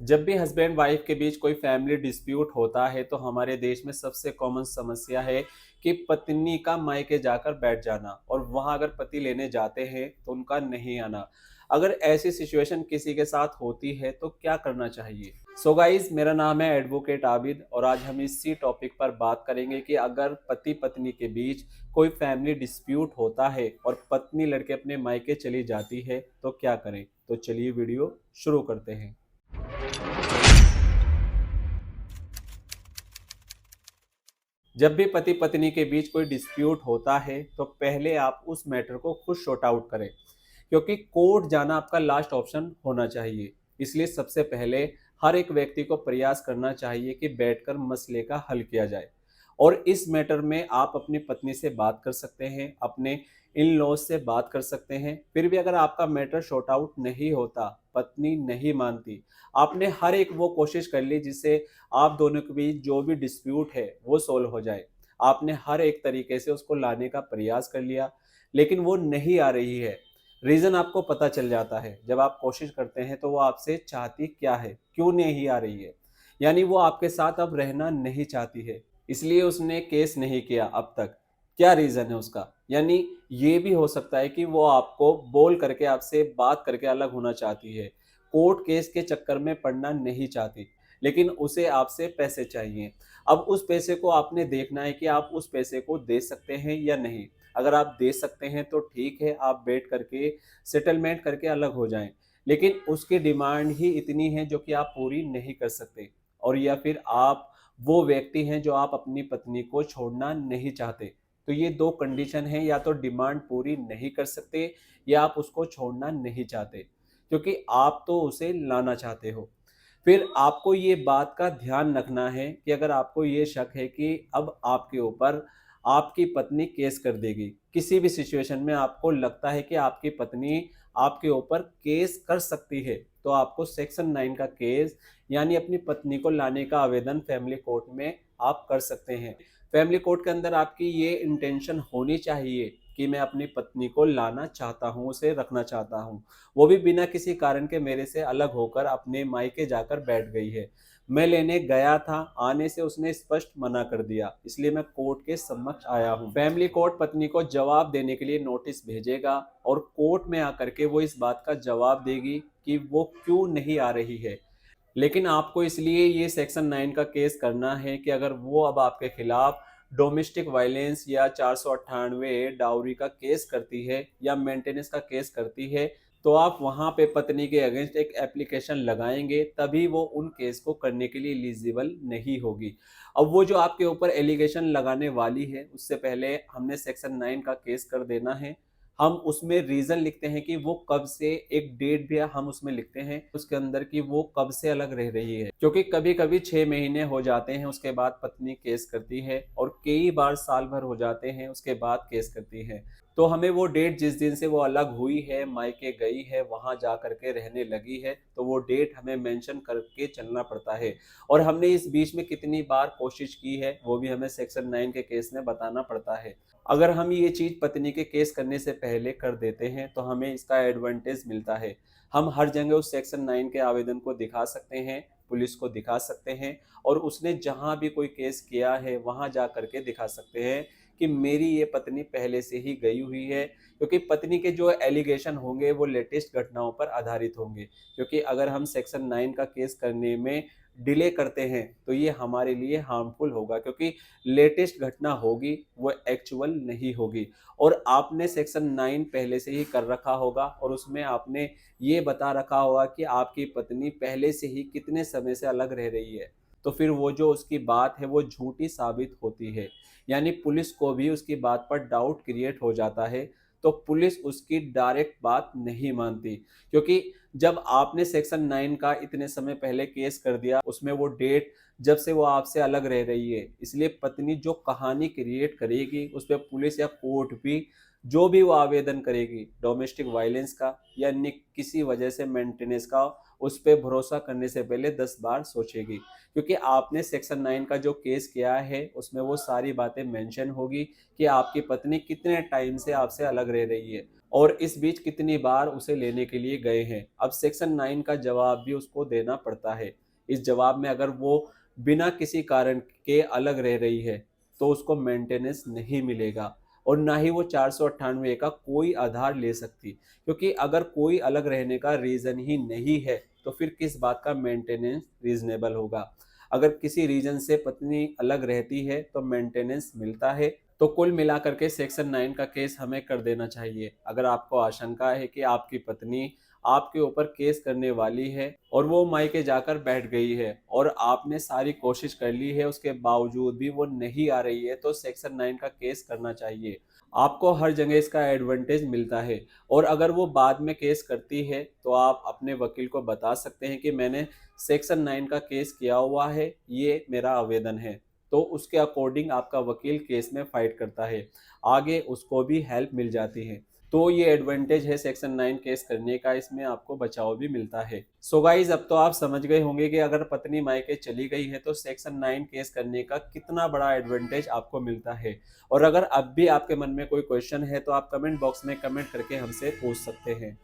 जब भी husband wife के बीच कोई फैमिली डिस्प्यूट होता है तो हमारे देश में सबसे कॉमन समस्या है कि पत्नी का मायके जाकर बैठ जाना और वहां अगर पति लेने जाते हैं तो उनका नहीं आना। अगर ऐसी सिचुएशन किसी के साथ होती है तो क्या करना चाहिए? सो गाइस, मेरा नाम है एडवोकेट आबिद और आज हम इसी टॉपिक पर बात करेंगे कि अगर पति पत्नी के बीच कोई फैमिली डिस्प्यूट होता है और पत्नी लड़के अपने मायके चली जाती है तो क्या करें। तो चलिए वीडियो शुरू करते हैं। जब भी पति पत्नी के बीच कोई डिस्प्यूट होता है तो पहले आप उस मैटर को खुद सॉर्ट आउट करें, क्योंकि कोर्ट जाना आपका लास्ट ऑप्शन होना चाहिए। इसलिए सबसे पहले हर एक व्यक्ति को प्रयास करना चाहिए कि बैठकर मसले का हल किया जाए। और इस मैटर में आप अपनी पत्नी से बात कर सकते हैं, अपने इन लॉज से बात कर सकते हैं। फिर भी अगर आपका मैटर सॉर्ट आउट नहीं होता, पत्नी नहीं मानती, आपने हर एक वो कोशिश कर ली जिससे आप दोनों के बीच जो भी डिस्प्यूट है वो सोल्व हो जाए। आपने हर एक तरीके से उसको लाने का प्रयास कर लिया, लेकिन वो नहीं आ रही है। रीज़न आपको पता चल जाता है। जब आप कोशिश करते हैं तो वो आपसे चाहती क्या है, क्यों नहीं आ रही है। यानी वो आपके साथ अब रहना नहीं चाहती है, इसलिए उसने केस नहीं किया अब तक। क्या रीज़न है उसका? यानी ये भी हो सकता है कि वो आपको बोल करके, आपसे बात करके अलग होना चाहती है। कोर्ट केस के चक्कर में पड़ना नहीं चाहती, लेकिन उसे आपसे पैसे चाहिए। अब उस पैसे को आपने देखना है कि आप उस पैसे को दे सकते हैं या नहीं। अगर आप दे सकते हैं तो ठीक है, आप बैठ करके सेटलमेंट करके अलग हो जाएं। लेकिन उसकी डिमांड ही इतनी है जो कि आप पूरी नहीं कर सकते, और या फिर आप वो व्यक्ति हैं जो आप अपनी पत्नी को छोड़ना नहीं चाहते। तो ये दो कंडीशन है, या तो डिमांड पूरी नहीं कर सकते या आप उसको छोड़ना नहीं चाहते, क्योंकि आप तो उसे लाना चाहते हो। फिर आपको ये बात का ध्यान रखना है कि अगर आपको ये शक है कि अब आपके ऊपर आपकी पत्नी केस कर देगी, किसी भी सिचुएशन में आपको लगता है कि आपकी पत्नी आपके ऊपर केस कर सकती है, तो आपको सेक्शन 9 का केस यानी अपनी पत्नी को लाने का आवेदन फैमिली कोर्ट में आप कर सकते हैं। फैमिली कोर्ट के अंदर आपकी ये इंटेंशन होनी चाहिए कि मैं अपनी पत्नी को लाना चाहता हूँ, उसे रखना चाहता हूँ। वो भी बिना किसी कारण के मेरे से अलग होकर अपने मायके जाकर बैठ गई है। मैं लेने गया था, आने से उसने स्पष्ट मना कर दिया, इसलिए मैं कोर्ट के समक्ष आया हूँ। फैमिली कोर्ट पत्नी को जवाब देने के लिए नोटिस भेजेगा और कोर्ट में आकर के वो इस बात का जवाब देगी कि वो क्यों नहीं आ रही है। लेकिन आपको इसलिए ये सेक्शन 9 का केस करना है कि अगर वो अब आपके खिलाफ डोमेस्टिक वायलेंस या 498 डाउरी का केस करती है या मेंटेनेंस का केस करती है, तो आप वहां पे पत्नी के अगेंस्ट एक एप्लीकेशन लगाएंगे, तभी वो उन केस को करने के लिए एलिजिबल नहीं होगी। अब वो जो आपके ऊपर एलिगेशन लगाने वाली है, उससे पहले हमने सेक्शन 9 का केस कर देना है। हम उसमें रीजन लिखते हैं कि वो कब से, एक डेट भी हम उसमें लिखते हैं उसके अंदर कि वो कब से अलग रह रही है, क्योंकि कभी कभी 6 महीने हो जाते हैं उसके बाद पत्नी केस करती है, और कई बार साल भर हो जाते हैं उसके बाद केस करती है। तो हमें वो डेट, जिस दिन से वो अलग हुई है, मायके गई है, वहां जा करके रहने लगी है, तो वो डेट हमें मेंशन करके चलना पड़ता है। और हमने इस बीच में कितनी बार कोशिश की है वो भी हमें सेक्शन 9 के केस में बताना पड़ता है। अगर हम ये चीज़ पत्नी के केस करने से पहले कर देते हैं तो हमें इसका एडवांटेज मिलता है। हम हर जगह उस सेक्शन 9 के आवेदन को दिखा सकते हैं, पुलिस को दिखा सकते हैं, और उसने जहाँ भी कोई केस किया है वहाँ जा करके दिखा सकते हैं कि मेरी ये पत्नी पहले से ही गई हुई है। क्योंकि पत्नी के जो एलिगेशन होंगे वो लेटेस्ट घटनाओं पर आधारित होंगे, क्योंकि अगर हम सेक्शन 9 का केस करने में डिले करते हैं तो ये हमारे लिए हार्मफुल होगा, क्योंकि लेटेस्ट घटना होगी वो एक्चुअल नहीं होगी। और आपने सेक्शन 9 पहले से ही कर रखा होगा और उसमें आपने ये बता रखा होगा कि आपकी पत्नी पहले से ही कितने समय से अलग रह रही है, तो फिर वो जो उसकी बात है वो झूठी साबित होती है। यानी पुलिस को भी उसकी बात पर डाउट क्रिएट हो जाता है, तो पुलिस उसकी डायरेक्ट बात नहीं मानती। क्योंकि जब आपने सेक्शन 9 का इतने समय पहले केस कर दिया, उसमें वो डेट जब से वो आपसे अलग रह रही है, इसलिए पत्नी जो कहानी क्रिएट करेगी उस पर पुलिस या कोर्ट भी जो भी वो आवेदन करेगी डोमेस्टिक वायलेंस का या अन्य किसी वजह से मेंटेनेंस का, उस पे भरोसा करने से पहले 10 बार सोचेगी, क्योंकि आपने सेक्शन 9 का जो केस किया है उसमें वो सारी बातें मेंशन होगी कि आपकी पत्नी कितने टाइम से आपसे अलग रह रही है और इस बीच कितनी बार उसे लेने के लिए गए हैं। अब सेक्शन 9 का जवाब भी उसको देना पड़ता है। इस जवाब में अगर वो बिना किसी कारण के अलग रह रही है तो उसको मेंटेनेंस नहीं मिलेगा और ना ही वो 498 का कोई आधार ले सकती, क्योंकि अगर कोई अलग रहने का रीजन ही नहीं है तो फिर किस बात का मेंटेनेंस रीजनेबल होगा। अगर किसी रीजन से पत्नी अलग रहती है तो मेंटेनेंस मिलता है। तो कुल मिलाकर के सेक्शन 9 का केस हमें कर देना चाहिए। अगर आपको आशंका है कि आपकी पत्नी आपके ऊपर केस करने वाली है और वो मायके जाकर बैठ गई है और आपने सारी कोशिश कर ली है उसके बावजूद भी वो नहीं आ रही है, तो सेक्शन 9 का केस करना चाहिए। आपको हर जगह इसका एडवांटेज मिलता है। और अगर वो बाद में केस करती है तो आप अपने वकील को बता सकते हैं कि मैंने सेक्शन 9 का केस किया हुआ है, ये मेरा आवेदन है। तो उसके अकॉर्डिंग आपका वकील केस में फाइट करता है, आगे उसको भी हेल्प मिल जाती है। तो ये एडवांटेज है सेक्शन 9 केस करने का, इसमें आपको बचाव भी मिलता है। सो गाइज, अब तो आप समझ गए होंगे कि अगर पत्नी मायके चली गई है तो सेक्शन 9 केस करने का कितना बड़ा एडवांटेज आपको मिलता है। और अगर अब भी आपके मन में कोई क्वेश्चन है तो आप कमेंट बॉक्स में कमेंट करके हमसे पूछ सकते हैं।